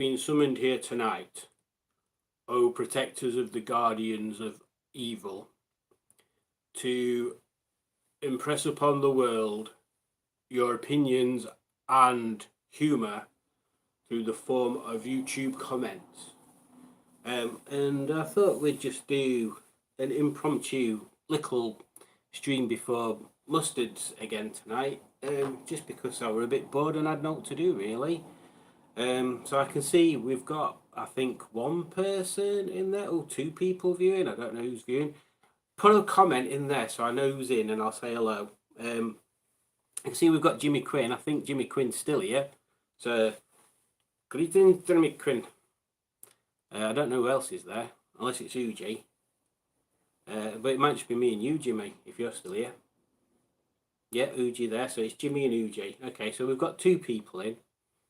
been summoned here tonight, O protectors of the guardians of evil, to impress upon the world your opinions and humour through the form of YouTube comments. And I thought we'd just do an impromptu little stream before Mustards again tonight, just because I were a bit bored and had nothing to do really. So I can see we've got, I think, one person in there, or two people viewing. I don't know who's viewing. Put a comment in there so I know who's in and I'll say hello. I can see we've got Jimmy Quinn. I think Jimmy Quinn's still here. So, greetings, Jimmy Quinn. I don't know who else is there, unless it's Uji. But it might just be me and you, Jimmy, if you're still here. Yeah, Uji there. So it's Jimmy and Uji. Okay, so we've got two people in.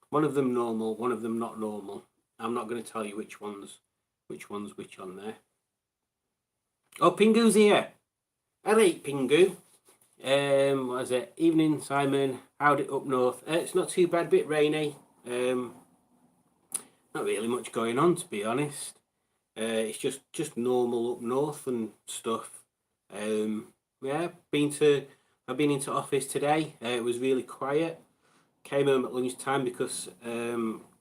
One of them normal, one of them not normal. I'm not going to tell you which one's which on there. Oh, Pingu's here. Alright, Pingu. What is it? Evening, Simon. How'd it up north? It's not too bad, a bit rainy. Not really much going on, to be honest. It's just normal up north and stuff. Yeah, I've been into office today. It was really quiet. Came home at lunchtime because,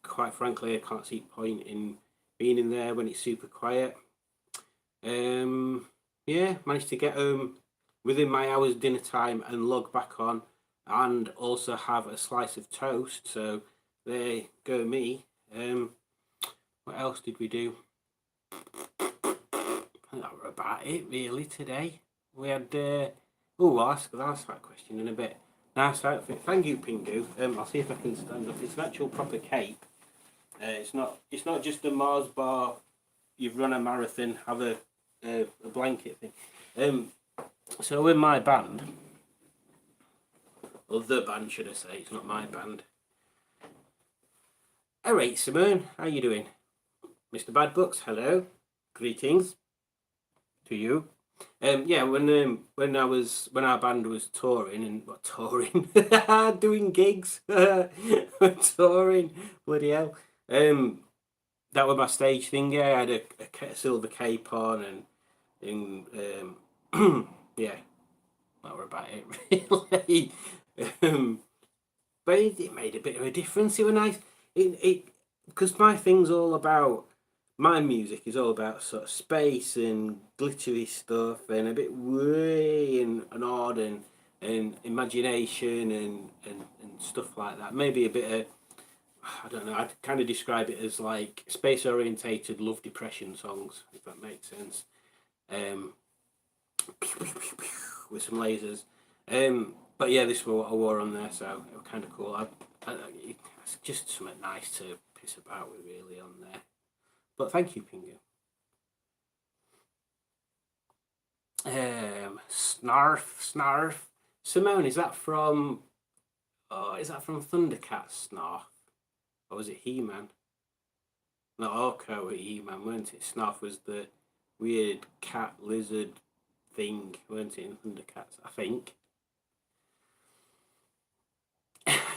quite frankly, I can't see point in being in there when it's super quiet. Yeah, managed to get home within my hour's dinner time and log back on, and also have a slice of toast. So there go me. What else did we do? I think that were about it really today. We had I'll ask that question in a bit. Nice outfit. Thank you, Pingu. I'll see if I can stand up. It's an actual proper cape. It's not just a Mars bar. You've run a marathon. Have a blanket thing. So in my band, or the band, should I say? It's not my band. All right, Simone, how you doing? Mr. Bad Books, hello. Greetings to you. Yeah, when our band was touring doing gigs, touring, bloody hell. That was my stage thing. Yeah, I had a silver cape on, and yeah, that were about it really. But it made a bit of a difference. It was nice. Because my music is all about sort of space and glittery stuff and a bit woo and odd and imagination and stuff like that. Maybe a bit of, I don't know, I'd kind of describe it as like space orientated love depression songs, if that makes sense. With some lasers. But yeah, this was what I wore on there, so it was kind of cool. It's just something nice to piss about with really on there. But thank you, Pingu. Snarf. Simone, is that from Thundercats, Snarf? Or was it He-Man? No, Orko He-Man, weren't it? Snarf was the weird cat lizard thing, weren't it, in Thundercats, I think.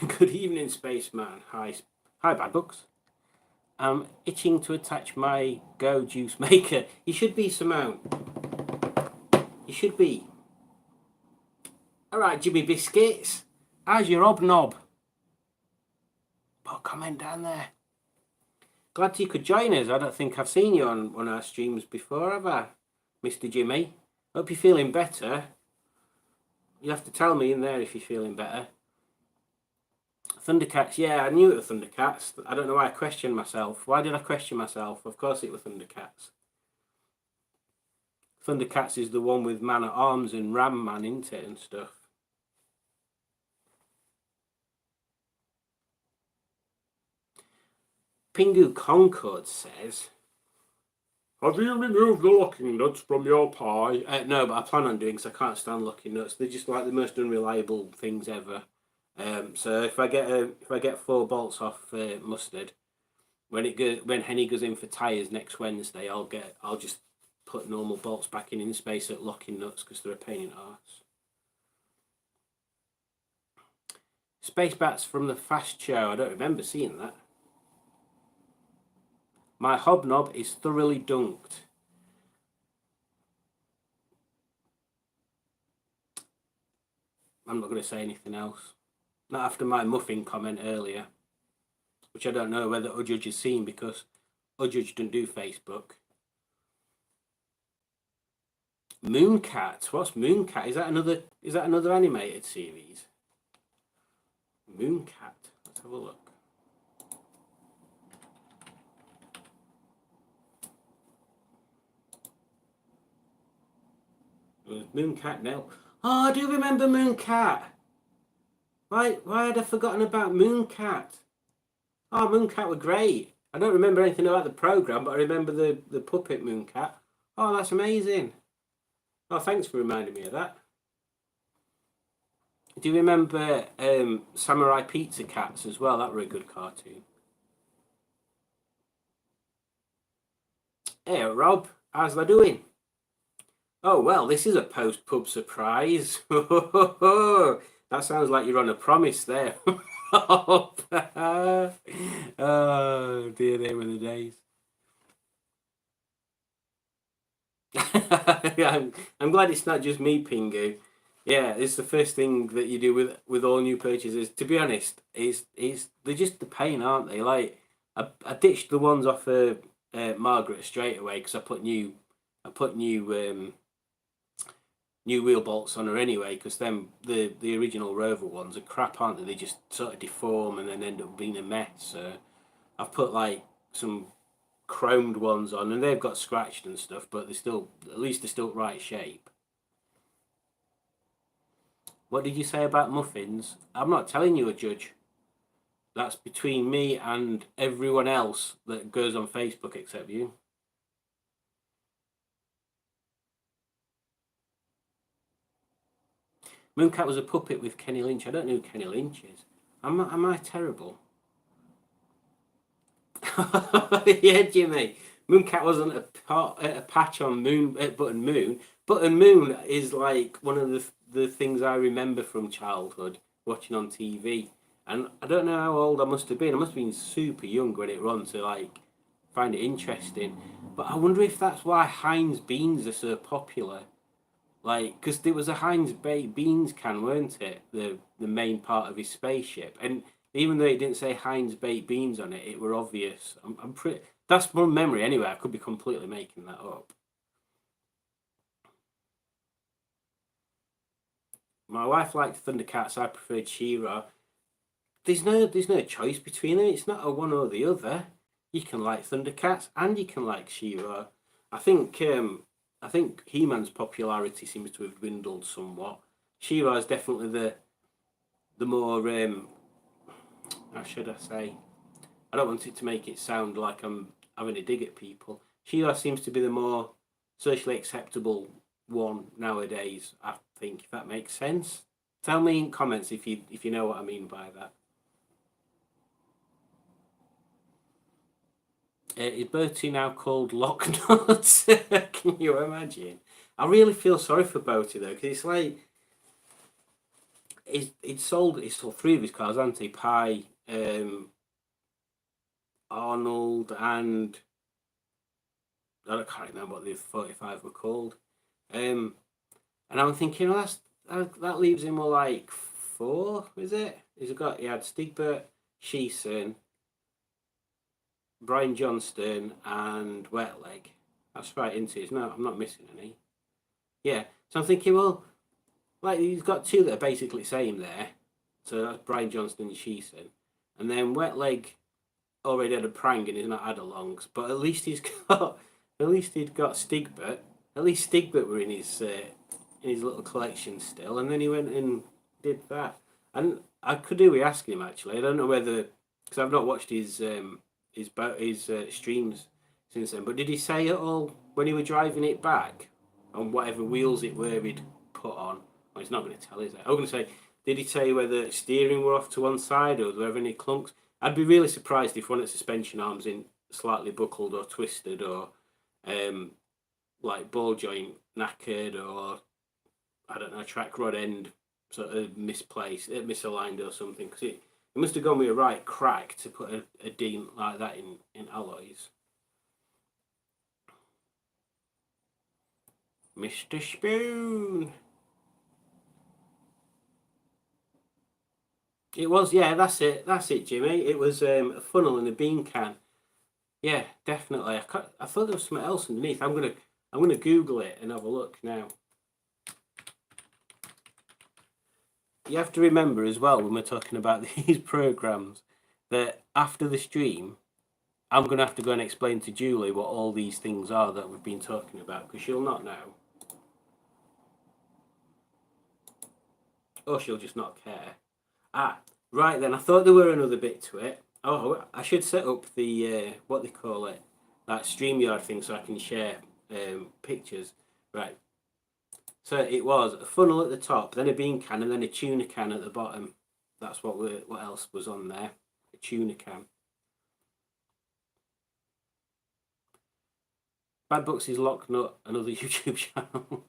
Good evening, Spaceman. Hi, Bad Books. I'm itching to attach my Go Juice Maker. You should be, Simone. You should be. Alright, Jimmy Biscuits. How's your hobnob? Put a comment down there. Glad you could join us. I don't think I've seen you on one of our streams before, have I, Mr. Jimmy? Hope you're feeling better. You have to tell me in there if you're feeling better. Thundercats, yeah, I knew it was Thundercats. I don't know why I questioned myself. Why did I question myself? Of course it was Thundercats. Thundercats is the one with Man at Arms and Ram Man, isn't it, and stuff. Pingu Concord says, have you removed the locking nuts from your pie? No, but I plan on doing, because I can't stand locking nuts. They're just like the most unreliable things ever. So if I get 4 bolts off Mustard, when Henny goes in for tyres next Wednesday, I'll just put normal bolts back in space at locking nuts because they're a pain in the arse. Space Bats from the Fast Show. I don't remember seeing that. My hobnob is thoroughly dunked. I'm not going to say anything else. Not after my muffin comment earlier, which I don't know whether Udjudge has seen because Udjudge doesn't do Facebook. Mooncat. What's Mooncat? Is that another animated series? Mooncat. Let's have a look. Mooncat now. Oh, I do remember Mooncat. Why had I forgotten about Mooncat? Oh, Mooncat were great. I don't remember anything about the program, but I remember the puppet Mooncat. Oh, that's amazing. Oh, thanks for reminding me of that. Do you remember Samurai Pizza Cats as well? That were a good cartoon. Hey, Rob, how's that doing? Oh, well, this is a post-pub surprise. That sounds like you're on a promise there. Oh, dear, they were the days. I'm glad it's not just me, Pingu. Yeah, it's the first thing that you do with all new purchases. To be honest, is they're just the pain, aren't they? Like I ditched the ones off Margaret straight away because I put new new wheel bolts on her anyway. Because then the original Rover ones are crap, aren't they? They just sort of deform and then end up being a mess. So I've put like some chromed ones on, and they've got scratched and stuff, but at least they're still right shape. What did you say about muffins? I'm not telling you, Udjudge. That's between me and everyone else that goes on Facebook except you. Mooncat was a puppet with Kenny Lynch. I don't know who Kenny Lynch is. Am I terrible? Yeah, Jimmy. Mooncat wasn't a patch on Button Moon. Button Moon is like one of the things I remember from childhood watching on TV. And I don't know how old I must have been. I must have been super young when it ran to like find it interesting. But I wonder if that's why Heinz beans are so popular. Like, because there was a Heinz baked beans can, weren't it? The main part of his spaceship, and even though it didn't say Heinz baked beans on it, it were obvious. I'm pretty. That's from memory anyway. I could be completely making that up. My wife liked Thundercats. I preferred She-Ra. There's no choice between them. It's not a one or the other. You can like Thundercats and you can like She-Ra. I think I think He-Man's popularity seems to have dwindled somewhat. She-Ra is definitely the more how should I say? I don't want it to make it sound like I'm having a dig at people. She-Ra seems to be the more socially acceptable one nowadays. I think, if that makes sense. Tell me in comments if you know what I mean by that. Is Bertie now called Locknut? Can you imagine? I really feel sorry for Bertie though, because it's like he's sold three of his cars, hasn't he? Pie, Arnold, and I can't remember what the 45 were called. And I'm thinking, well, that leaves him with like four, is it? He had Stigbert, Sheeson, Brian Johnston, and Wetleg. That's right, isn't it? No, I'm not missing any. Yeah. So I'm thinking, well, like he's got two that are basically the same there. So that's Brian Johnston and Sheeson. And then Wetleg already had a prang and he's not had a longs, but at least he'd got Stigbert. At least Stigbert were in his little collection still, and then he went and did that. And I could do with asking him actually. I don't know whether because I've not watched his streams since then. But did he say at all when he was driving it back on whatever wheels it were he'd put on? Well, he's not going to tell, is it? I was going to say, did he say whether steering were off to one side or were there any clunks? I'd be really surprised if one of the suspension arms in slightly buckled or twisted or like ball joint knackered or I don't know, track rod end sort of misplaced, misaligned or something. Because it must have gone with a right crack to put a dent like that in alloys. Mr. Spoon. It was, yeah, that's it, Jimmy. It was a funnel in a bean can. Yeah, definitely. I thought there was something else underneath. I'm gonna Google it and have a look now. You have to remember as well when we're talking about these programs that after the stream, I'm gonna have to go and explain to Julie what all these things are that we've been talking about because she'll not know, or she'll just not care. Ah, right then. I thought there were another bit to it. Oh, I should set up the what they call it, that StreamYard thing, so I can share pictures. Right. So it was a funnel at the top, then a bean can, and then a tuna can at the bottom. That's what else was on there. A tuna can. Bad Books is Lock Nut, another YouTube channel.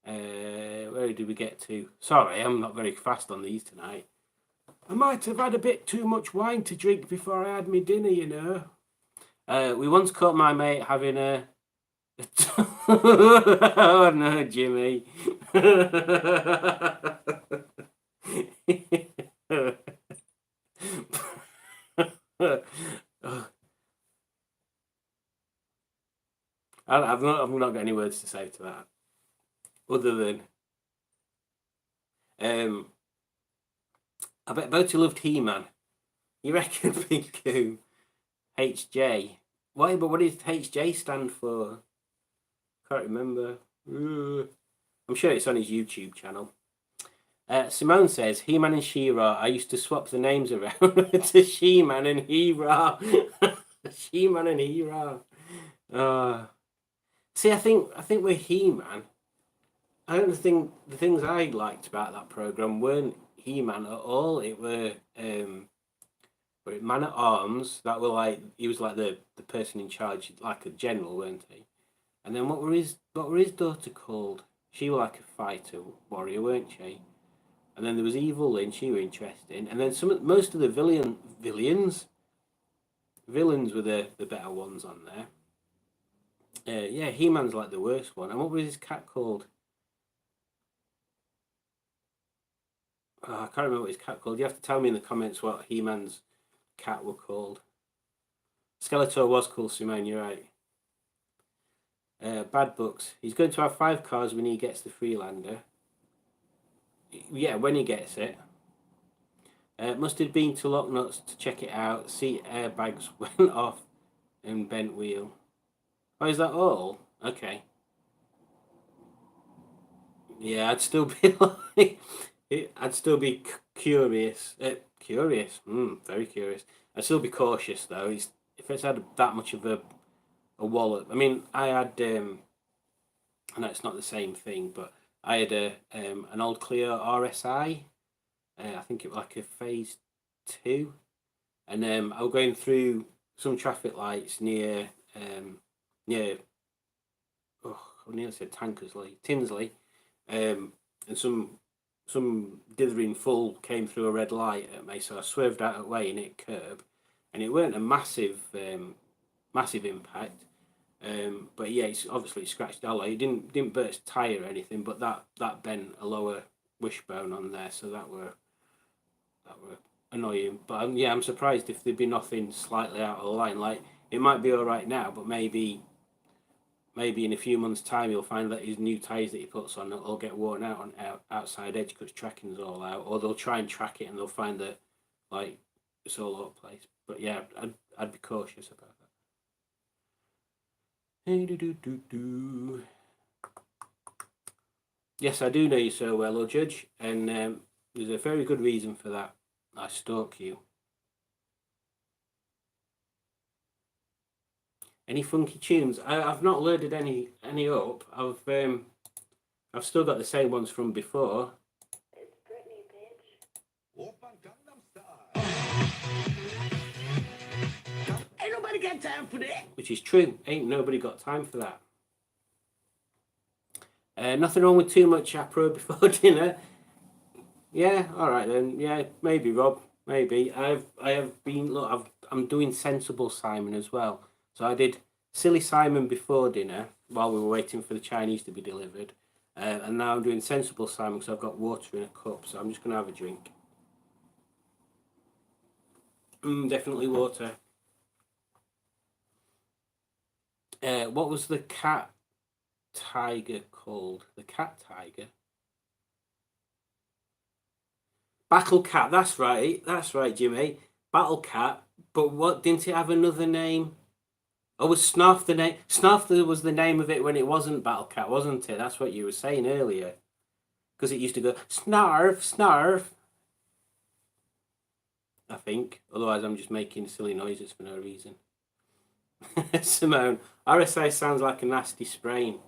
Where did we get to? Sorry, I'm not very fast on these tonight. I might have had a bit too much wine to drink before I had my dinner, you know. We once caught my mate having a... Oh no, Jimmy. I've not got any words to say to that, other than I bet both you loved He-Man. You reckon, Big Coom? HJ. Why? But what does HJ stand for? Can't remember. I'm sure it's on his YouTube channel. Simone says, He-Man and She-Ra. I used to swap the names around to She-Man and He-Ra. She-Man and He-Ra. See, I think with He-Man, I don't think the things I liked about that program weren't He-Man at all. It were Man at Arms that were like he was like the person in charge, like a general, weren't he? And then what were his daughter called? She was like a fighter warrior, weren't she? And then there was Evil Lynn. She was interesting. And then most of the villains were the better ones on there. Yeah, He-Man's like the worst one. And what was his cat called? Oh, I can't remember what his cat called. You have to tell me in the comments what He-Man's cat were called. Skeletor was cool, Simone, you're right. Bad Books. He's going to have 5 cars when he gets the Freelander. Yeah, when he gets it. Must have been to Lock Nuts to check it out. Seat airbags went off and bent wheel. Oh, is that all? Okay. Yeah, I'd still be like... I'd still be curious. Curious. Very curious. I'd still be cautious, though. If it's had that much of a wallop. I mean, I had... I know it's not the same thing, but I had an old Clio RSI. I think it was like a phase 2. And I was going through some traffic lights near... oh, I nearly said Tinsley. And some dithering fool came through a red light at me, so I swerved out of the way and hit curb, and it weren't a massive impact, but yeah, it's obviously scratched a lot. It didn't burst tire or anything, but that bent a lower wishbone on there, so that were annoying. But yeah, I'm surprised if there'd be nothing slightly out of the line. Like it might be all right now, but maybe in a few months' time you'll find that his new tyres that he puts on will get worn out on outside edge because tracking's all out, or they'll try and track it and they'll find that like it's all over the place. But yeah, I'd be cautious about that. Yes, I do know you so well, O Judge, and there's a very good reason for that. I stalk you. Any funky tunes? I've not loaded any up. I've still got the same ones from before. It's Britney, bitch. Ain't nobody got time for that. Which is true. Ain't nobody got time for that. Nothing wrong with too much apro before dinner. Yeah, all right then. Yeah, maybe Rob. Maybe I have been. Look, I'm doing Sensible Simon as well. So I did Silly Simon before dinner while we were waiting for the Chinese to be delivered. And now I'm doing Sensible Simon because I've got water in a cup, so I'm just going to have a drink. Definitely water. What was the cat tiger called? The cat tiger? Battle Cat, that's right, Jimmy. Battle Cat, but what, didn't it have another name? Oh, was Snarf the name? Snarf was the name of it when it wasn't Battle Cat, wasn't it? That's what you were saying earlier. Because it used to go, Snarf, Snarf. I think. Otherwise, I'm just making silly noises for no reason. Simone, RSI sounds like a nasty sprain.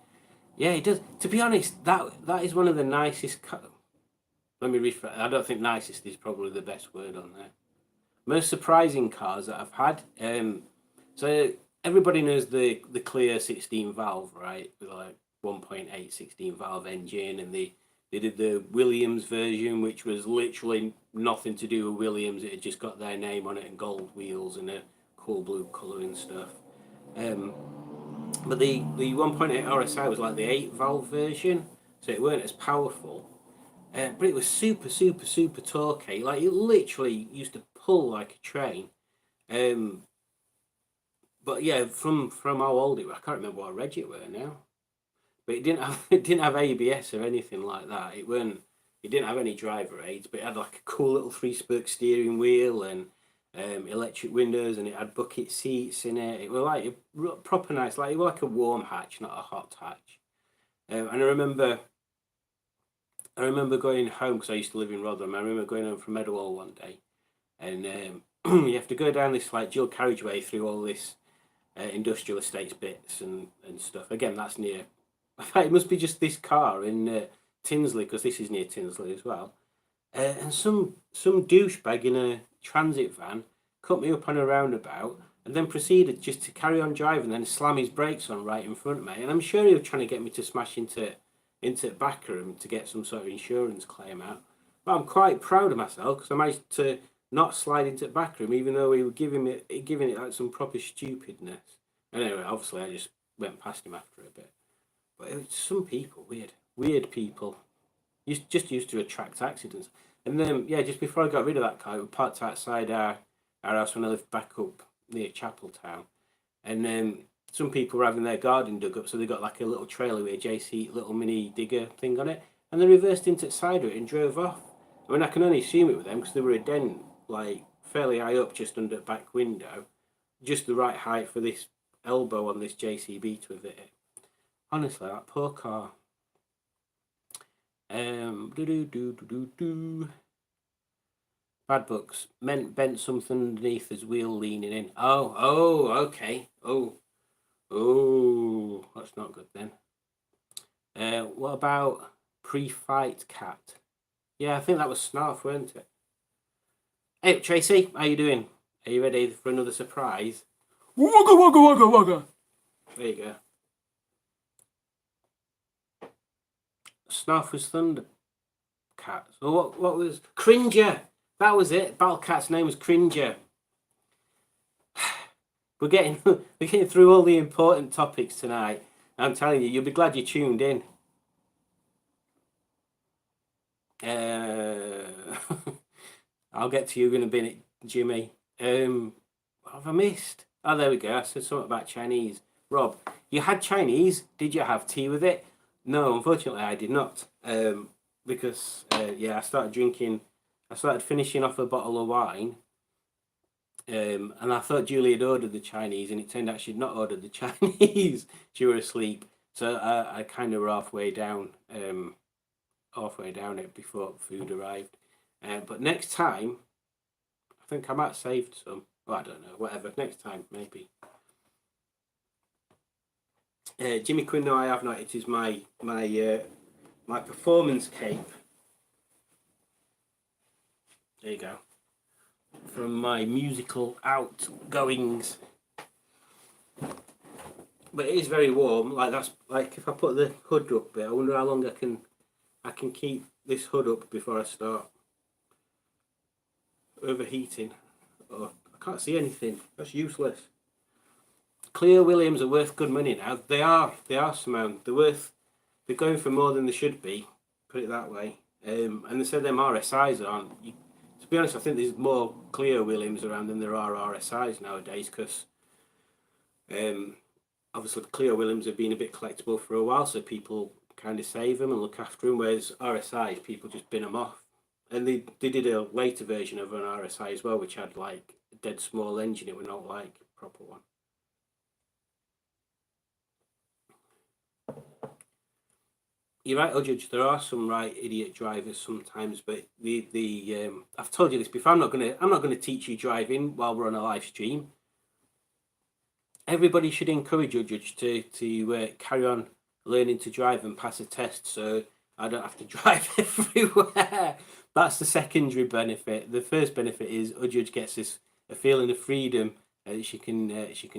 Yeah, it does. To be honest, that is one of the nicest. Let me rephrase. I don't think nicest is probably the best word on there. Most surprising cars that I've had. So everybody knows the clear 16 valve, right? With like 1.8 16 valve engine, and they did the Williams version, which was literally nothing to do with Williams. It had just got their name on it and gold wheels and a cool blue colour and stuff. But the 1.8 RSI was like the 8 valve version, so it weren't as powerful. But it was super torquey. Like it literally used to pull like a train. But yeah, from how old it was, I can't remember what reg it were now. But it didn't have ABS or anything like that. It didn't have any driver aids, but it had like a cool little 3-spoke steering wheel and electric windows, and it had bucket seats in it. It was like a proper nice, like it was like a warm hatch, not a hot hatch. And I remember going home because I used to live in Rotherham. I remember going home from Meadowhall one day, and you have to go down this like dual carriageway through all this industrial estates bits and stuff. Again, that's near. In fact, it must be just this car in Tinsley, because this is near Tinsley as well. And some douchebag in a transit van cut me up on a roundabout and then proceeded just to carry on driving and then slam his brakes on right in front of me. And I'm sure he was trying to get me to smash into back of him to get some sort of insurance claim out. But I'm quite proud of myself because I managed to not slide into the back of him, even though he was giving it like some proper stupidness. And anyway, obviously I just went past him after a bit. But it was some people, weird people, just used to attract accidents. And then yeah, just before I got rid of that car, it was parked outside our house when I lived back up near Chapeltown, and then some people were having their garden dug up, so they got like a little trailer with a JC little mini digger thing on it, and they reversed into the side of it and drove off. I mean, I can only assume it was them because they were a dent like fairly high up, just under the back window, just the right height for this elbow on this JCB to have hit it. Honestly, that poor car. Bad books. Bent something underneath his wheel leaning in. Oh, okay. Oh, that's not good then. What about pre-fight cat? Yeah, I think that was Snarf, weren't it? Hey, Tracy, how you doing? Are you ready for another surprise? Wugga wugga wugga wugga. There you go. Snarf was Thundercat. So what was Cringer? That was it. Battlecat's name was Cringer. We're getting through all the important topics tonight. I'm telling you, you'll be glad you tuned in. I'll get to you in a minute, Jimmy. What have I missed? Oh, there we go. I said something about Chinese. Rob, you had Chinese? Did you have tea with it? No, unfortunately, I did not. Because I started finishing off a bottle of wine. And I thought Julie had ordered the Chinese, and it turned out she'd not ordered the Chinese. She was asleep, so I kind of were halfway down it before food arrived. But next time, I think I might have saved some. Well, I don't know. Whatever. Next time, maybe. Jimmy Quinn, no, I have not. It is my performance cape. There you go. From my musical outgoings. But it is very warm. Like that's like if I put the hood up there, I wonder how long I can keep this hood up before I start overheating. Oh, I can't see anything. That's useless. Clio Williams are worth good money now. They are, Simone. They're going for more than they should be, put it that way. And they said them RSIs aren't. To be honest, I think there's more Clio Williams around than there are RSIs nowadays, because obviously Clio Williams have been a bit collectible for a while, so people kind of save them and look after them, whereas RSIs, people just bin them off. And they did a later version of an RSI as well, which had like a dead small engine. It was not like a proper one. You're right, Judge. There are some right idiot drivers sometimes, but I've told you this before. I'm not gonna teach you driving while we're on a live stream. Everybody should encourage you, Judge, to carry on learning to drive and pass a test, so I don't have to drive everywhere. That's the secondary benefit. The first benefit is Judge gets a feeling of freedom. She can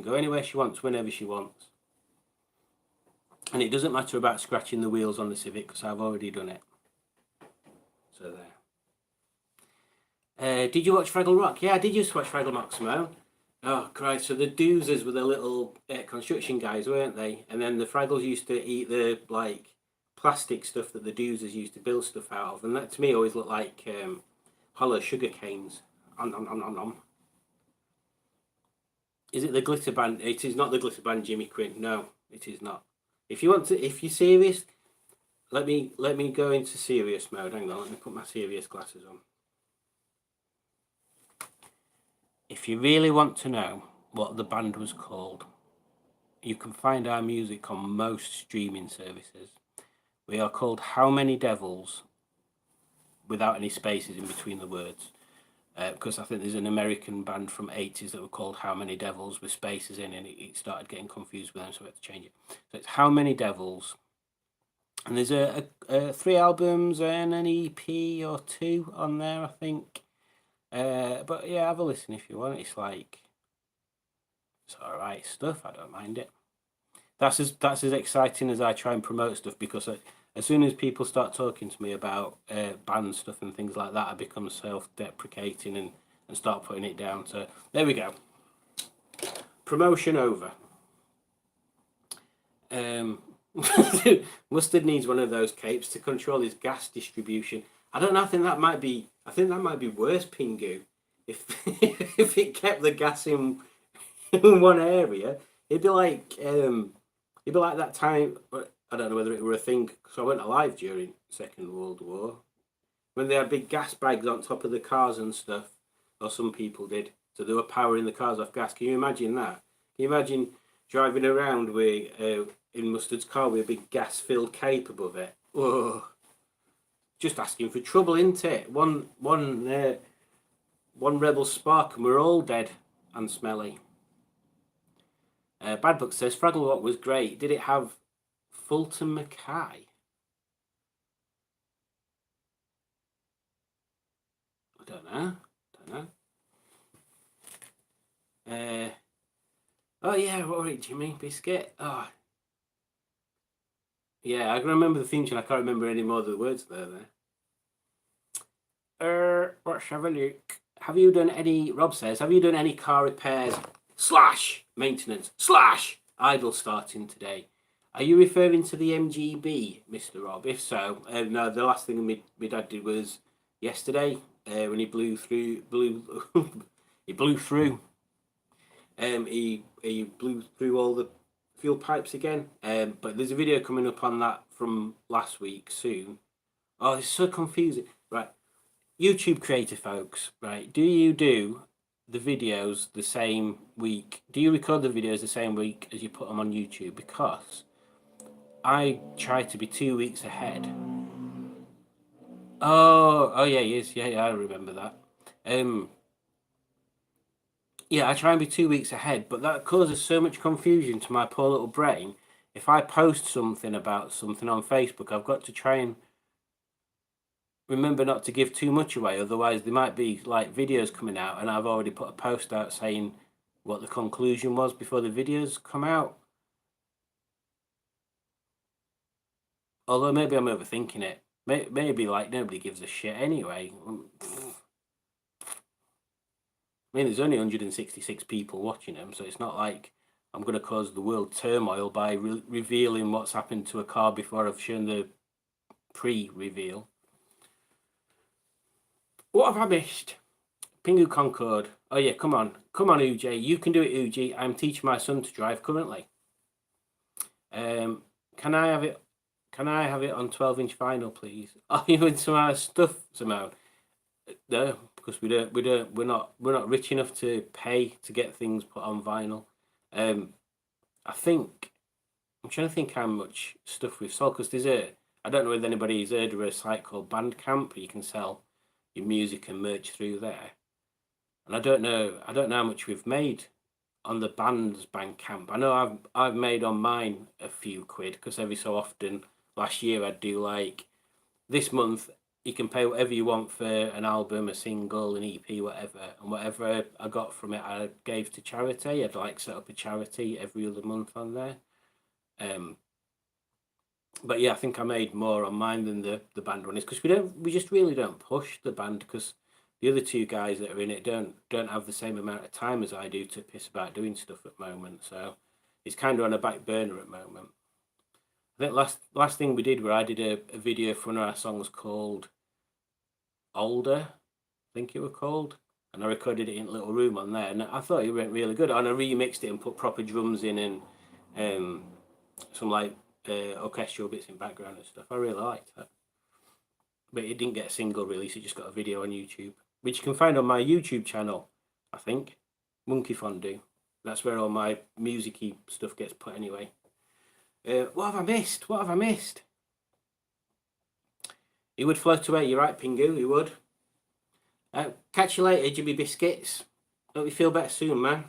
go anywhere she wants, whenever she wants. And it doesn't matter about scratching the wheels on the Civic, because I've already done it. So there. Did you watch Fraggle Rock? Yeah, I did used to watch Fraggle Rock, Simone. Oh, Christ. So the Doozers were the little construction guys, weren't they? And then the Fraggles used to eat the, like, plastic stuff that the Doozers used to build stuff out of. And that, to me, always looked like hollow sugar canes. Is it the glitter band? It is not the glitter band, Jimmy Quinn. No, it is not. If you're serious, let me go into serious mode. Hang on, let me put my serious glasses on. If you really want to know what the band was called, you can find our music on most streaming services. We are called How Many Devils, without any spaces in between the words. Because I think there's an American band from 80s that were called How Many Devils with spaces in, and it started getting confused with them, so we had to change it. So it's How Many Devils, and there's a 3 albums and an EP or 2 on there, I think. But yeah, have a listen if you want. It's alright stuff. I don't mind it. That's as exciting as I try and promote stuff, because as soon as people start talking to me about band stuff and things like that, I become self-deprecating and start putting it down. So there we go. Promotion over. Mustard needs one of those capes to control his gas distribution. I don't know. I think that might be worse, Pingu. If if it kept the gas in one area, it'd be like that time. I don't know whether it were a thing, because I went alive during Second World War, when they had big gas bags on top of the cars and stuff, or some people did, so they were powering the cars off gas. Can you imagine that? Can you imagine driving around with in Mustard's car with a big gas-filled cape above it? Oh, just asking for trouble, isn't it? One rebel spark and we're all dead and smelly. Bad Book says Fraggle Rock was great. Did it have Fulton Mackay? I don't know. Oh yeah, what were it, Jimmy Biscuit? Oh, yeah, I can remember the theme tune. I can't remember any more of the words there. Let's have a look. Have you done any? Rob says, have you done any car repairs / maintenance / idle starting today? Are you referring to the MGB, Mr. Rob? If so, no. The last thing my dad did was yesterday when he blew through. He blew through. He blew through all the fuel pipes again. But there's a video coming up on that from last week soon. Oh, it's so confusing. Right, YouTube creator folks. Right, do you do the videos the same week? Do you record the videos the same week as you put them on YouTube? Because I try to be 2 weeks ahead. Oh yeah, yes, yeah, I remember that. Yeah, I try and be 2 weeks ahead, but that causes so much confusion to my poor little brain. If I post something about something on Facebook, I've got to try and remember not to give too much away, otherwise there might be like videos coming out and I've already put a post out saying what the conclusion was before the videos come out. Although maybe I'm overthinking it. Maybe like nobody gives a shit anyway. I mean, there's only 166 people watching them, so it's not like I'm going to cause the world turmoil by revealing what's happened to a car before I've shown the pre-reveal. What have I missed? Pingu Concorde. Oh yeah, come on, Uj. You can do it, Uj. I'm teaching my son to drive currently. Can I have it? Can I have it on 12-inch vinyl, please? Are you into our stuff, Simone? No, because we're not rich enough to pay to get things put on vinyl. I think I'm trying to think how much stuff we've sold, because I don't know if anybody's heard of a site called Bandcamp where you can sell your music and merch through there. And I don't know how much we've made on the band's Bandcamp. I know I've made on mine a few quid, because every so often, last year I'd do like, this month you can pay whatever you want for an album, a single, an EP, whatever, and whatever I got from it I gave to charity. I'd like set up a charity every other month on there. But yeah, I think I made more on mine than the band one is, because we just really don't push the band, because the other two guys that are in it don't have the same amount of time as I do to piss about doing stuff at the moment. So it's kind of on a back burner at the moment. I think last thing we did, where I did a video for one of our songs called Older, I think it was called, and I recorded it in a little room on there, and I thought it went really good. And I remixed it and put proper drums in and some like orchestral bits in background and stuff. I really liked that. But it didn't get a single release, it just got a video on YouTube, which you can find on my YouTube channel, I think. Monkey Fondue. That's where all my music-y stuff gets put anyway. What have I missed? He would float away, you're right, Pingu, he would. Catch you later, Jimmy Biscuits. Hope you feel better soon, man.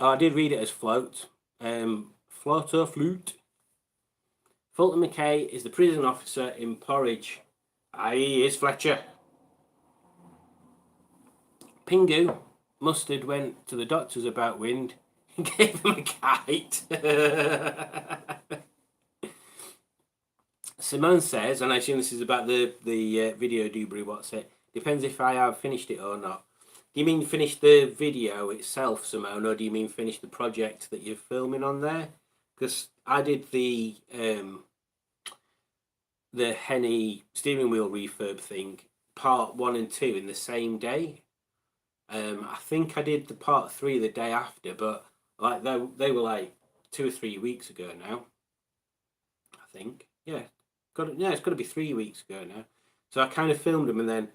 Oh, I did read it as float. Float or flute. Fulton McKay is the prison officer in Porridge. Aye, is Fletcher. Pingu, Mustard went to the doctors about wind and gave him a kite. Simone says, and I assume this is about the video Dewberry What's It, depends if I have finished it or not. Do you mean finish the video itself, Simone, or do you mean finish the project that you're filming on there? Because I did the Henny steering wheel refurb thing, part 1 and 2 in the same day. I think I did the part 3 the day after, but like they were like 2 or 3 weeks ago now. I think, yeah, it's got to be 3 weeks ago now. So I kind of filmed them, and then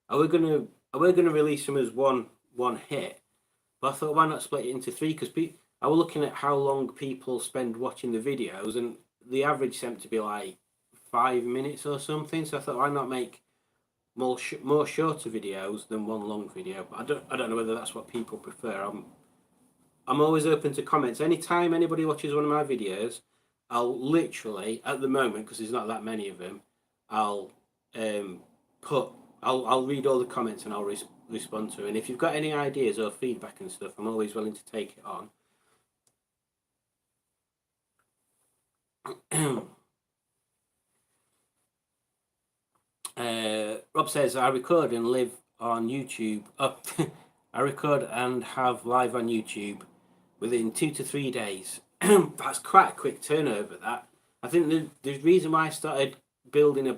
I were gonna release them as one hit, but I thought, why not split it into 3? Because I was looking at how long people spend watching the videos, and the average seemed to be like 5 minutes or something. So I thought, why not make more shorter videos than one long video? But I don't know whether that's what people prefer. I'm always open to comments. Anytime anybody watches one of my videos, I'll literally, at the moment, because there's not that many of them, I'll read all the comments and I'll respond to it. And if you've got any ideas or feedback and stuff, I'm always willing to take it on. Rob says, I record and live on YouTube. Oh, I record and have live on YouTube within 2 to 3 days. That's quite a quick turnover, that. I think the reason why I started building a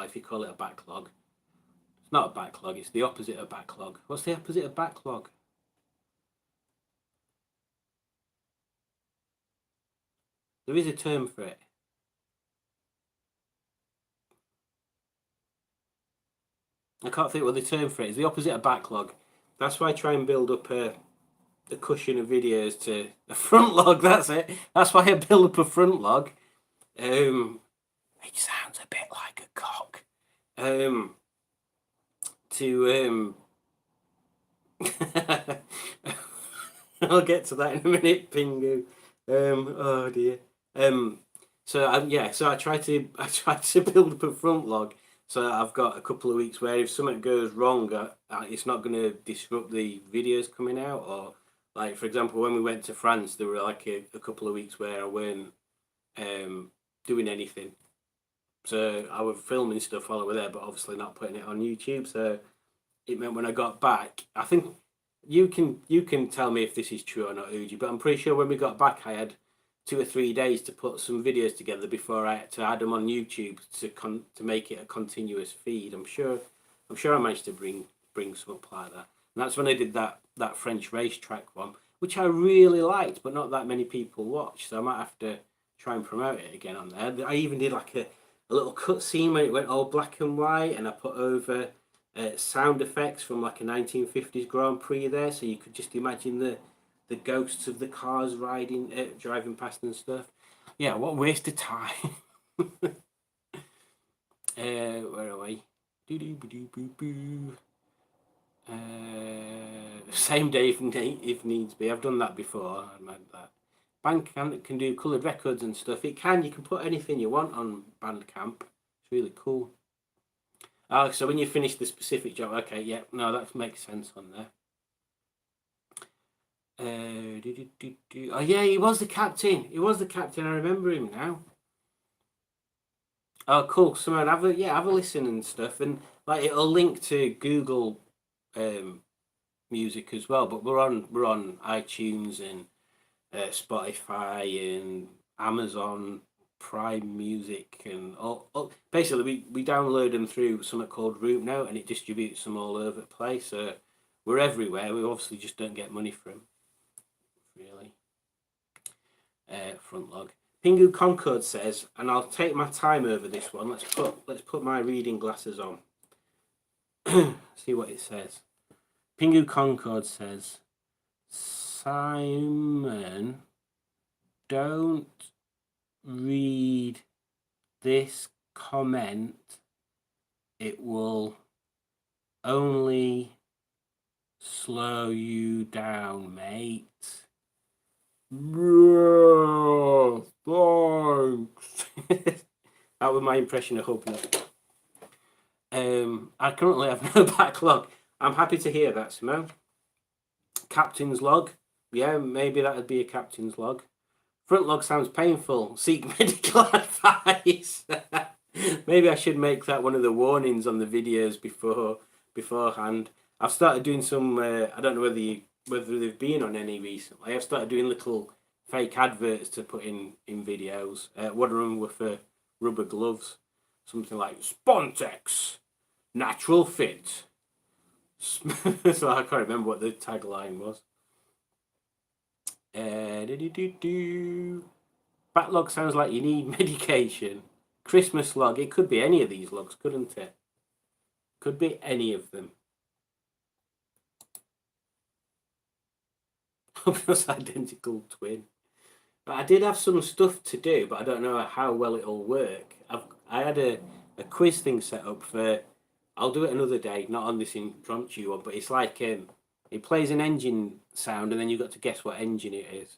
if you call it a backlog. It's not a backlog, it's the opposite of backlog. What's the opposite of backlog? There is a term for it. I can't think what the term for it is. The opposite of backlog. That's why I try and build up a cushion of videos to a front log. That's it. That's why I build up a front log. It sounds a bit like a cock. I'll get to that in a minute, Pingu. Oh dear. So I try to build up a front log, so I've got a couple of weeks where if something goes wrong, it's not going to disrupt the videos coming out. Or like, for example, when we went to France, there were like a couple of weeks where I weren't doing anything. So I was filming stuff while I was there, but obviously not putting it on YouTube. So it meant when I got back, I think you can tell me if this is true or not, Uji, but I'm pretty sure when we got back, I had 2 or 3 days to put some videos together before I had to add them on YouTube to make it a continuous feed. I'm sure I managed to bring some up like that. And that's when I did that French racetrack one, which I really liked, but not that many people watched. So I might have to try and promote it again on there. I even did like a little cut scene when it went all black and white, and I put over sound effects from like a 1950s Grand Prix there, so you could just imagine the ghosts of the cars driving past and stuff. Yeah, what a waste of time. Where are we? Same day if needs be. I've done that before. I meant that. Bandcamp can do coloured records and stuff. It can. You can put anything you want on Bandcamp. It's really cool. Oh, so when you finish the specific job, okay, yeah, no, that makes sense on there. Oh yeah, he was the captain. He was the captain. I remember him now. Oh, cool. Simone, have a listen and stuff, and like it'll link to Google Music as well. But we're on iTunes and Spotify and Amazon Prime Music and all. Basically, we download them through something called Root Note, and it distributes them all over the place. So we're everywhere. We obviously just don't get money for them, really. Front log. Pingu Concord says, and I'll take my time over this one. Let's put my reading glasses on. See what it says. Pingu Concord says, Simon, don't read this comment. It will only slow you down, mate. Yeah, thanks. That was my impression of Hubner. I currently have no backlog. I'm happy to hear that, Simone. Captain's log. Yeah, maybe that would be a captain's log. Front log sounds painful. Seek medical advice. Maybe I should make that one of the warnings on the videos beforehand. I've started doing some. I don't know whether they've been on any recently. I've started doing little fake adverts to put in videos. One of them were for rubber gloves, something like Spontex, natural fit. So I can't remember what the tagline was. Backlog sounds like you need medication. Christmas log, it could be any of these logs, couldn't it? Could be any of them. Hubner's identical twin. But I did have some stuff to do, but I don't know how well it'll work. I had a quiz thing set up for. I'll do it another day, not on this impromptu one, but it's like it plays an engine sound and then you've got to guess what engine it is.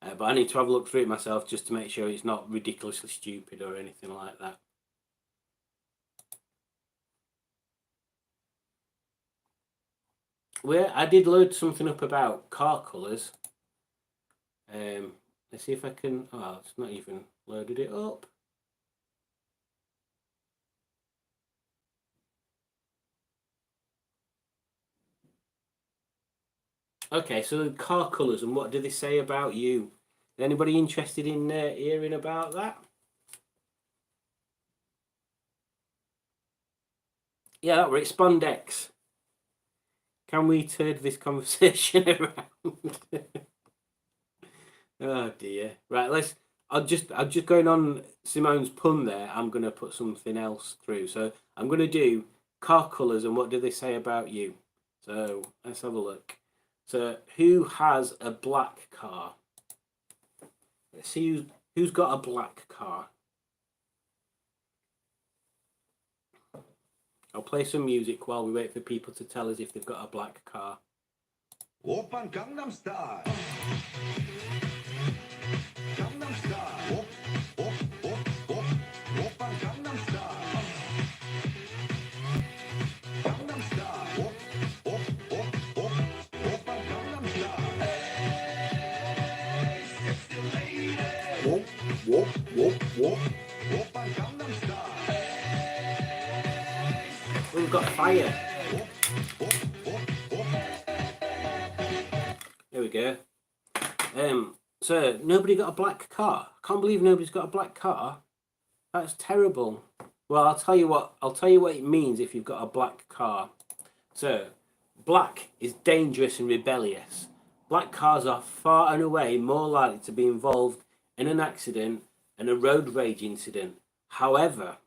But I need to have a look through it myself just to make sure it's not ridiculously stupid or anything like that. I did load something up about car colours. Let's see if I can. Oh, it's not even loaded it up. Okay, so car colours, and what do they say about you? Is anybody interested in hearing about that? Yeah, that were it. Spondex. Can we turn this conversation around? Oh dear. Right, I'm just going on Simone's pun there. I'm gonna put something else through. So I'm gonna do car colours and what do they say about you? So let's have a look. So who has a black car? Let's see who's got a black car. I'll play some music while we wait for people to tell us if they've got a black car. Oppan Gangnam Style. Gangnam Style. Oppan Gangnam Style. Gangnam Style. Oppan Gangnam Style. Hey, sexy lady. Oppan Gangnam Style. We've got fire. we go. So nobody got a black car. I can't believe nobody's got a black car. That's terrible. Well, I'll tell you what. I'll tell you what it means if you've got a black car. So, black is dangerous and rebellious. Black cars are far and away more likely to be involved in an accident and a road rage incident. However,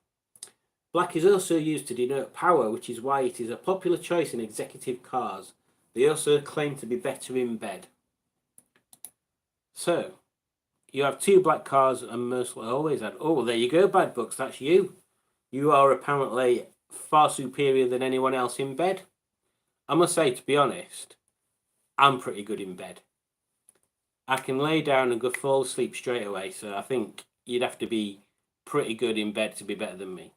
black is also used to denote power, which is why it is a popular choice in executive cars. They also claim to be better in bed. So, you have 2 black cars and most always had. Oh, well, there you go, Bad Books. That's you. You are apparently far superior than anyone else in bed. I must say, to be honest, I'm pretty good in bed. I can lay down and go fall asleep straight away, so I think you'd have to be pretty good in bed to be better than me.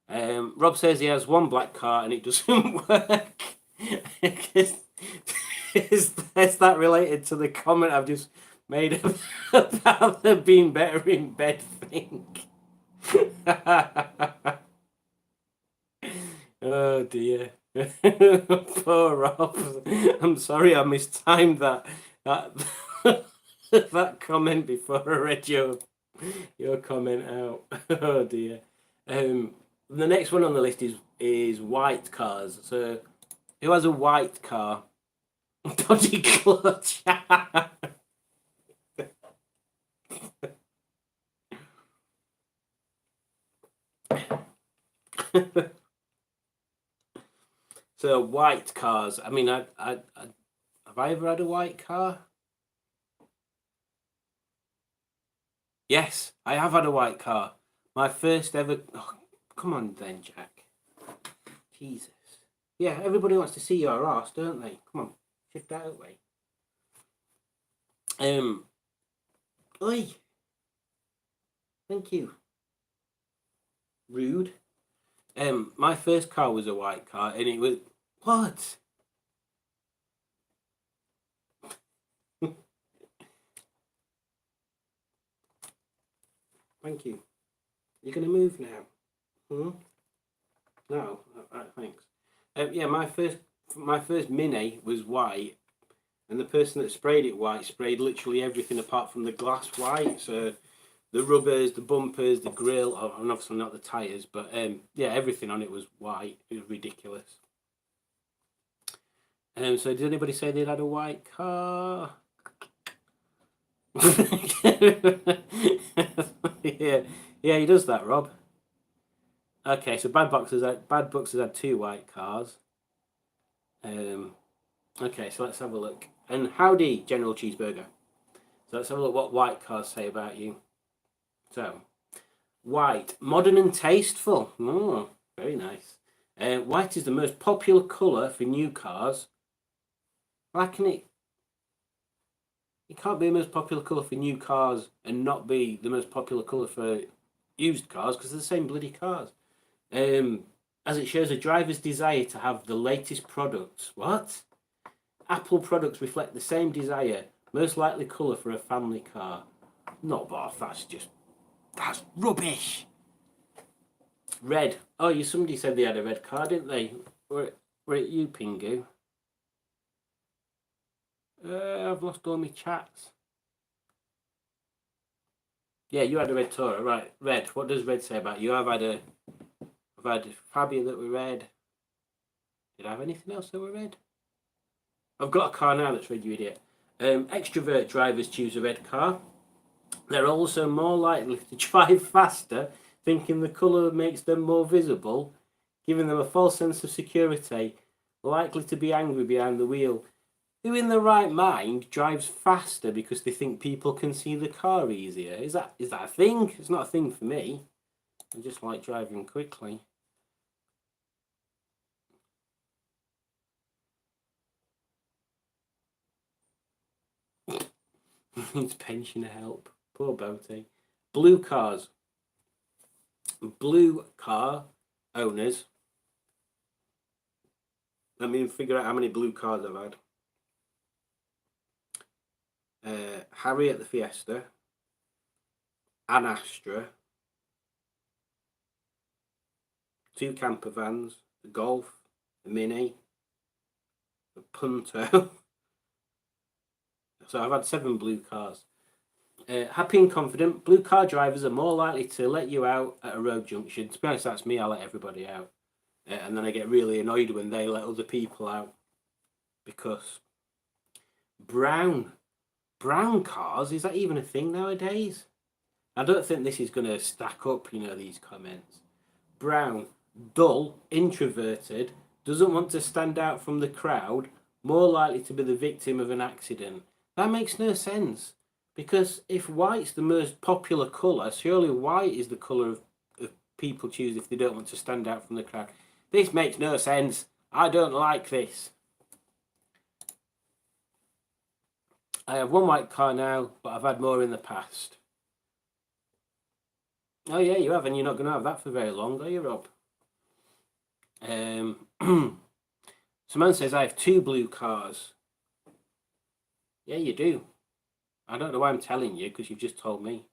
Rob says he has 1 black car and it doesn't work. Is that related to the comment I've just made about them being better in bed thing? Oh dear. Poor Rob. I'm sorry I mistimed that that comment before I read your comment out. Oh dear. The next one on the list is white cars. So who has a white car? Dodgy clutch. So white cars. I mean, I have I ever had a white car? Yes, I have had a white car. My first ever. Oh, come on, then, Jack. Jesus. Yeah, everybody wants to see your arse, don't they? Come on, shift out of the way. Oi. Thank you. Rude. My first car was a white car, and it was what? Thank you. You're gonna move now. No. Thanks. Yeah, my first Mini was white, and the person that sprayed it white sprayed literally everything apart from the glass white. So the rubbers, the bumpers, the grill, and obviously not the tires, but yeah, everything on it was white. It was ridiculous. So did anybody say they'd had a white car? yeah, he does that, Rob. Okay, so Bad Books has had 2 white cars. Okay, so let's have a look. And howdy, General Cheeseburger. So let's have a look what white cars say about you. So, white, modern and tasteful. Oh, very nice. White is the most popular colour for new cars. Why can it? It can't be the most popular colour for new cars and not be the most popular colour for used cars because they're the same bloody cars. As it shows a driver's desire to have the latest products. What? Apple products reflect the same desire. Most likely colour for a family car. Not Bath, that's rubbish. Red. Oh, somebody said they had a red car, didn't they? Were it you, Pingu? I've lost all my chats. Yeah, you had a red Tourer, right? Red. What does red say about you? I've had Fabia that were red. Did I have anything else that were red? I've got a car now that's red, you idiot. Extrovert drivers choose a red car. They're also more likely to drive faster, thinking the colour makes them more visible, giving them a false sense of security, likely to be angry behind the wheel. Who in their right mind drives faster because they think people can see the car easier? Is that a thing? It's not a thing for me. I just like driving quickly. Needs pensioner help. Poor Boaty. Blue cars. Blue car owners. Let me figure out how many blue cars I've had. Harriet the Fiesta, an Astra, 2 camper vans, the Golf, the Mini, the Punto, So I've had 7 blue cars. Happy and confident. Blue car drivers are more likely to let you out at a road junction. To be honest, that's me. I let everybody out. And then I get really annoyed when they let other people out. Because brown cars, is that even a thing nowadays? I don't think this is going to stack up, these comments. Brown, dull, introverted, doesn't want to stand out from the crowd, more likely to be the victim of an accident. That makes no sense. Because if white's the most popular colour, surely white is the colour of people choose if they don't want to stand out from the crowd. This makes no sense. I don't like this. I have 1 white car now, but I've had more in the past. Oh yeah, you have, and you're not going to have that for very long, are you, Rob? Simone says, I have 2 blue cars. Yeah, you do. I don't know why I'm telling you, because you've just told me.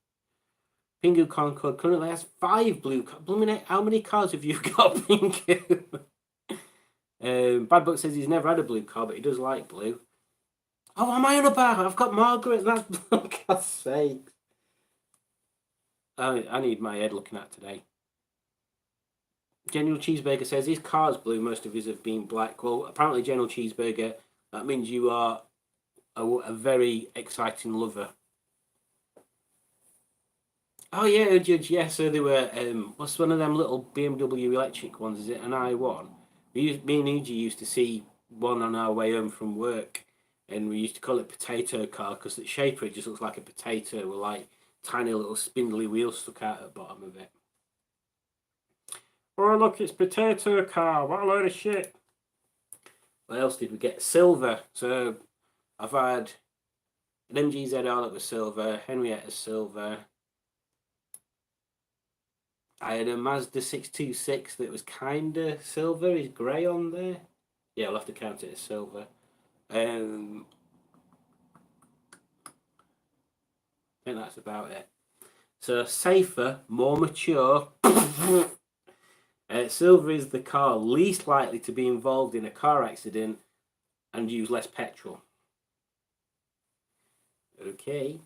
Pingu Concord currently has 5 blue cars. Blooming, how many cars have you got, Pingu? Bad Buck says he's never had a blue car, but he does like blue. Oh, what am I on about? I've got Margaret, and that's, for God's sake. I need my head looking at today. General Cheeseburger says his car's blue, most of his have been black. Well, apparently, General Cheeseburger, that means you are a very exciting lover. Oh yeah, Judge, yeah, so they were, what's one of them little BMW electric ones, is it an i1? Me and EG used to see one on our way home from work, and we used to call it potato car, because the shape of it just looks like a potato with like tiny little spindly wheels stuck out at the bottom of it. Oh look, it's potato car, what a load of shit. What else did we get? Silver. So I've had an MGZR that was silver, Henrietta silver. I had a Mazda 626 that was kinda silver, is grey on there. Yeah, I'll have to count it as silver. I think that's about it. So safer, more mature. Silver is the car least likely to be involved in a car accident and use less petrol. Okay.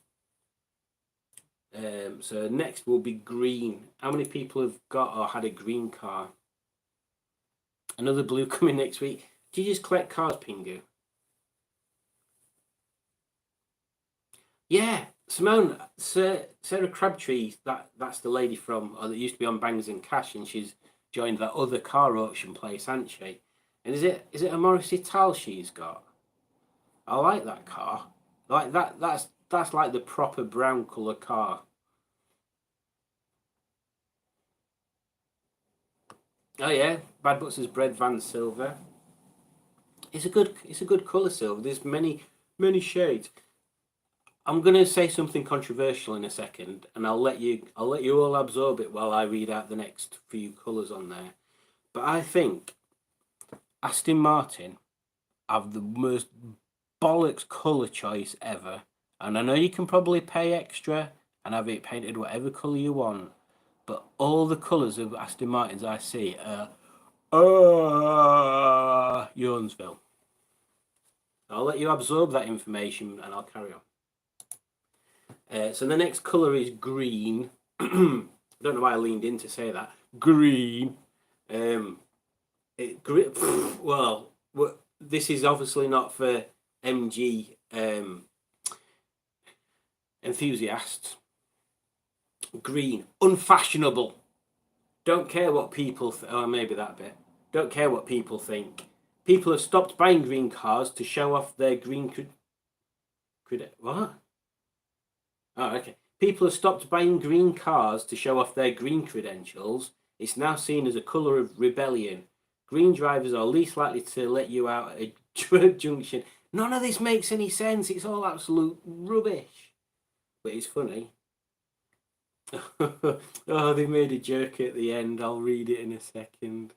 So next will be green. How many people have got or had a green car? Another blue coming next week. Do you just collect cars, Pingu? Yeah, Simone, Sarah Crabtree, that's the lady from, or that used to be on Bangers and Cash, and she's joined that other car auction place, hasn't she? And is it a Morris Ital she's got? I like that car. Like that's like the proper brown colour car. Oh yeah, Bad Butts' Bread Van Silver. It's a good colour silver. There's many shades. I'm gonna say something controversial in a second, and I'll let you all absorb it while I read out the next few colours on there. But I think Aston Martin have the most bollocks colour choice ever. And I know you can probably pay extra and have it painted whatever colour you want, but all the colours of Aston Martins I see are Yawnsville. I'll let you absorb that information and I'll carry on. So the next colour is green. I don't know why I leaned in to say that. Green. Well, this is obviously not for MG enthusiasts. Green, unfashionable. Don't care what people maybe that bit. Don't care what people think. People have stopped buying green cars to show off their green what? Oh, okay. People have stopped buying green cars to show off their green credentials. It's now seen as a colour of rebellion. Green drivers are least likely to let you out at a junction. None of this makes any sense. It's all absolute rubbish. But it's funny. Oh, they made a joke at the end. I'll read it in a second.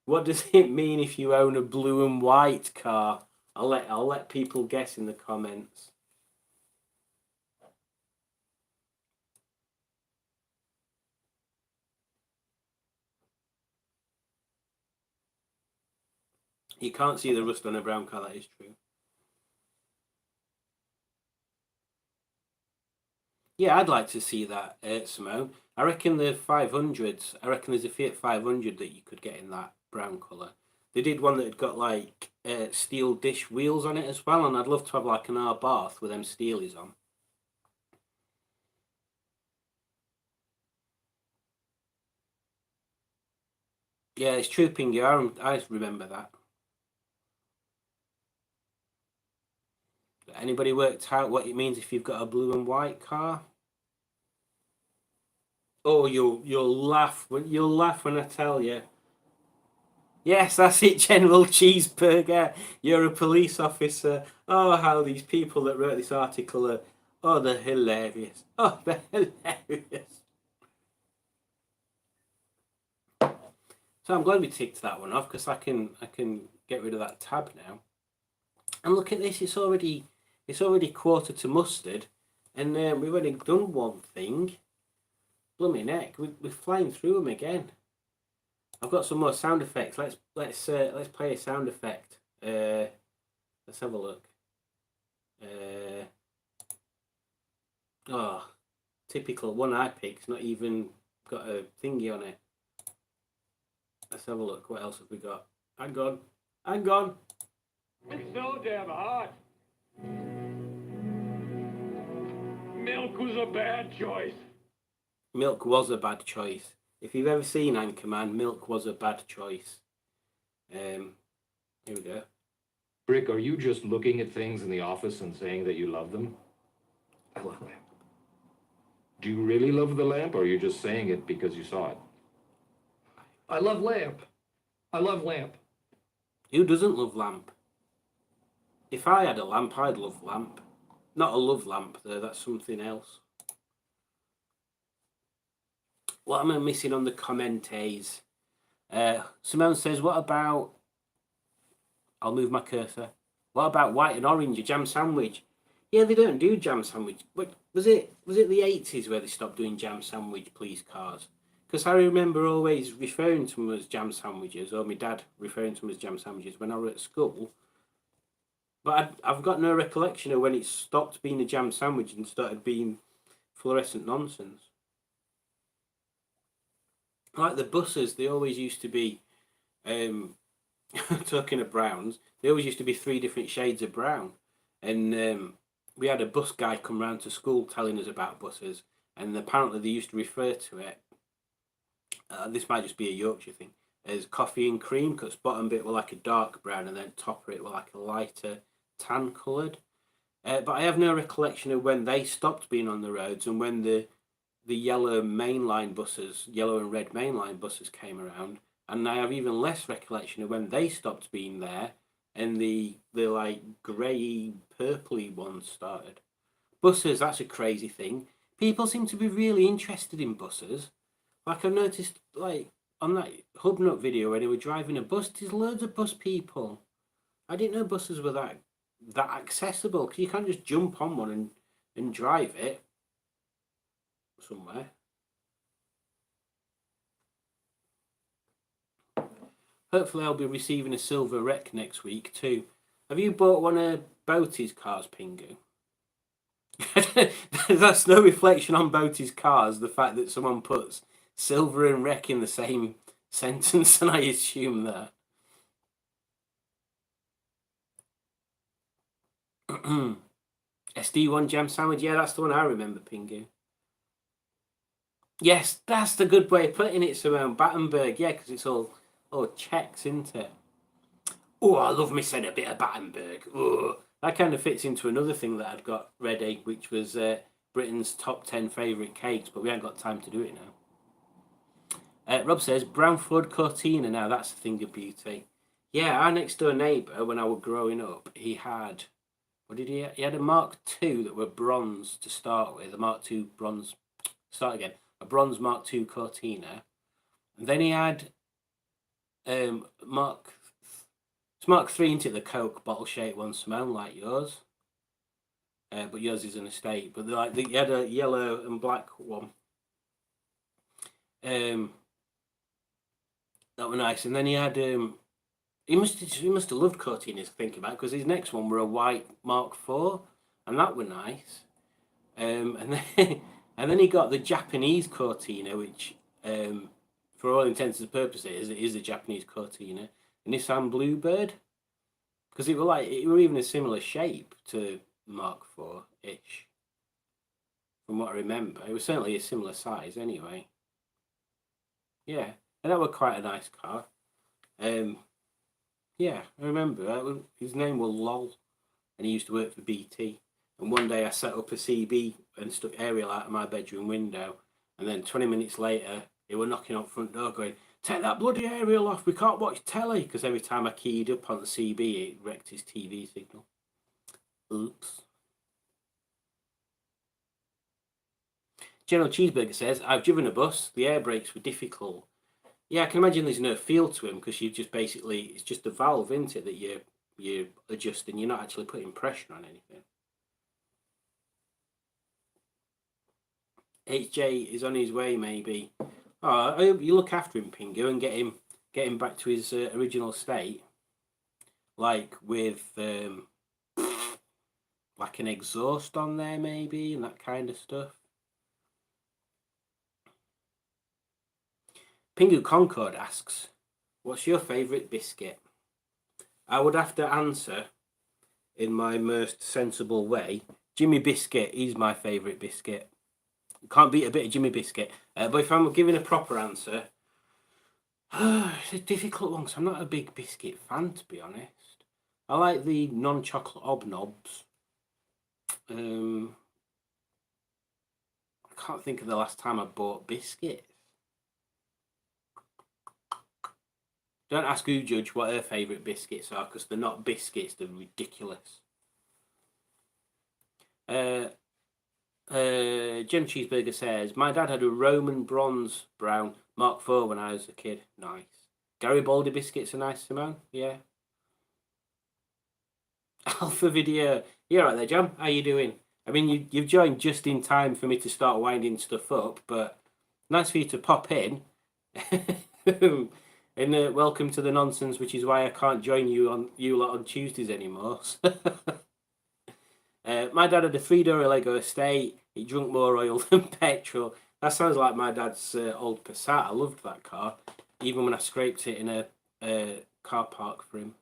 What does it mean if you own a blue and white car? I'll let people guess in the comments. You can't see the rust on a brown car, that is true. Yeah, I'd like to see that, Simone. I reckon the 500s. I reckon there's a Fiat 500 that you could get in that brown colour. They did one that had got like steel dish wheels on it as well, and I'd love to have like an Abarth with them steelies on. Yeah, it's true, Pingy. I remember that. Anybody worked out what it means if you've got a blue and white car? Oh, you'll laugh when I tell you. Yes, that's it, General Cheeseburger. You're a police officer. Oh, how these people that wrote this article are. Oh, they're hilarious. Oh, they're hilarious. So I'm glad we ticked that one off because I can get rid of that tab now. And look at this, it's already quarter to mustard, and we've only done one thing. Blooming heck, we're flying through them again. I've got some more sound effects. Let's play a sound effect. Let's have a look. Oh, typical one I picked. Not even got a thingy on it. Let's have a look. What else have we got? Hang on. It's so damn hot. Milk was a bad choice. Milk was a bad choice. If you've ever seen Anchorman, milk was a bad choice. Here we go. Brick, are you just looking at things in the office and saying that you love them? I love lamp. Do you really love the lamp, or are you just saying it because you saw it? I love lamp. I love lamp. Who doesn't love lamp? If I had a lamp, I'd love lamp. Not a love lamp, though. That's something else. What am I missing on the commentaries? Simone says, what about... I'll move my cursor. What about white and orange, a jam sandwich? Yeah, they don't do jam sandwich. But was it the 80s where they stopped doing jam sandwich police cars? Because I remember always referring to them as jam sandwiches, or my dad referring to them as jam sandwiches when I was at school. But I've got no recollection of when it stopped being a jam sandwich and started being fluorescent nonsense. Like the buses, they always used to be, talking of browns, they always used to be 3 different shades of brown. And we had a bus guy come round to school telling us about buses, and apparently they used to refer to it, this might just be a Yorkshire thing, as coffee and cream, because bottom bit were like a dark brown and then top of it were like a lighter tan coloured. But I have no recollection of when they stopped being on the roads and when the yellow mainline buses, yellow and red mainline buses came around, and I have even less recollection of when they stopped being there and the like grey purpley ones started. Buses, that's a crazy thing. People seem to be really interested in buses. Like I've noticed, like on that Hubnut video when they were driving a bus, there's loads of bus people. I didn't know buses were that accessible, because you can't just jump on one and drive it somewhere. Hopefully I'll be receiving a silver wreck next week too. Have you bought one of Boaty's cars, Pingu? That's no reflection on Boaty's cars, the fact that someone puts silver and wreck in the same sentence, and I assume that. SD1 jam sandwich, yeah, that's the one I remember, Pingu. Yes, that's the good way of putting it, Simone. Battenberg, yeah, because it's all checks, isn't it? Oh, I love me saying a bit of Battenberg. Oh, that kind of fits into another thing that I'd got ready, which was Britain's top 10 favourite cakes, but we haven't got time to do it now. Rob says, brown Ford Cortina, now that's a thing of beauty. Yeah, our next door neighbour, when I was growing up, he had, what did he have? He had a Mark II that were bronze to start with, a Mark II bronze, a bronze Mark II Cortina. And then he had Mark III into the Coke bottle shaped one, Simone, like yours. But yours is an estate. But he had a yellow and black one. That were nice. And then he had he must have loved Cortinas, thinking about, because his next one were a white Mark IV, and that were nice. And then and then he got the Japanese Cortina, which for all intents and purposes it is a Japanese Cortina, a Nissan Bluebird, because it were even a similar shape to Mark IV ish. From what I remember, it was certainly a similar size anyway. Yeah, and that was quite a nice car. Yeah, I remember. His name was Lol, and he used to work for BT. And one day I set up a CB and stuck Ariel out of my bedroom window, and then 20 minutes later, he were knocking on the front door going, "Take that bloody Ariel off, we can't watch telly," because every time I keyed up on the CB, it wrecked his TV signal. Oops. General Cheeseburger says, "I've driven a bus, the air brakes were difficult." Yeah, I can imagine there's no feel to him because you just basically, it's just a valve, isn't it, that you're adjusting. You're not actually putting pressure on anything. HJ is on his way, maybe. Oh, I hope you look after him, Pingu, and get him back to his original state, like with like an exhaust on there, maybe, and that kind of stuff. Pingu Concord asks, "What's your favourite biscuit?" I would have to answer in my most sensible way. Jimmy Biscuit is my favourite biscuit. Can't beat a bit of Jimmy Biscuit. But if I'm giving a proper answer, it's a difficult one because I'm not a big biscuit fan, to be honest. I like the non-chocolate Obnobs. I can't think of the last time I bought biscuits. Don't ask who judge what her favourite biscuits are because they're not biscuits, they're ridiculous. Jen Cheeseburger says, "My dad had a Roman bronze brown Mark IV when I was a kid." Nice. Garibaldi biscuits are nice, Simone. Yeah. Alpha Video. You're right there, John. How you doing? I mean, you've joined just in time for me to start winding stuff up, but nice for you to pop in. And welcome to the nonsense, which is why I can't join you lot on Tuesdays anymore. My dad had a 3-door Lego estate. He drunk more oil than petrol. That sounds like my dad's old Passat. I loved that car, even when I scraped it in a car park for him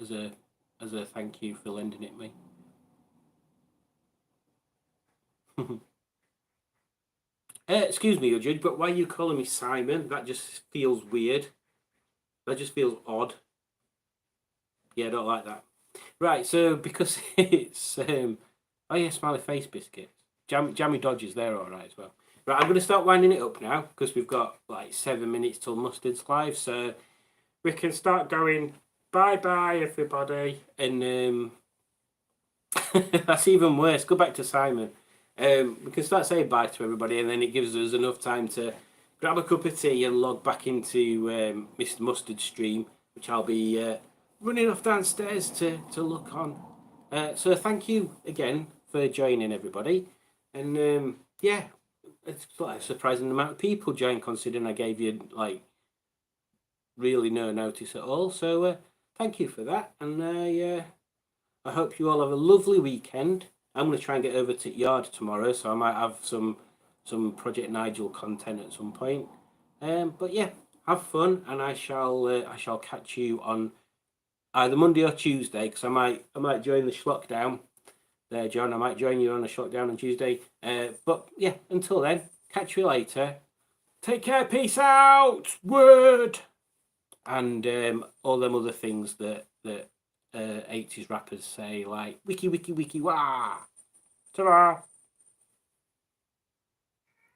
as a thank you for lending it me. Excuse me, Judge, but why are you calling me Simon? That just feels weird. That just feels odd. Yeah, I don't like that. Right, so because it's oh yeah, smiley face biscuits. Jammy Dodgers, they're alright as well. Right, I'm gonna start winding it up now because we've got like 7 minutes till Mustard's live, so we can start going bye everybody. And that's even worse. Go back to Simon. We can start saying bye to everybody, and then it gives us enough time to grab a cup of tea and log back into Mr. Mustard's stream, which I'll be running off downstairs to look on. So thank you again for joining, everybody. And yeah, it's like a surprising amount of people joined, considering I gave you like really no notice at all. So thank you for that. And I hope you all have a lovely weekend. I'm going to try and get over to Yard tomorrow, so I might have some Project Nigel content at some point. But yeah, have fun, and I shall catch you on either Monday or Tuesday, because I might join the Schlockdown there, John. I might join you on the Schlockdown on Tuesday. But yeah, until then, catch you later. Take care, peace out, word, and all them other things that 80s rappers say, like wiki wiki wiki wah. Ta-ra.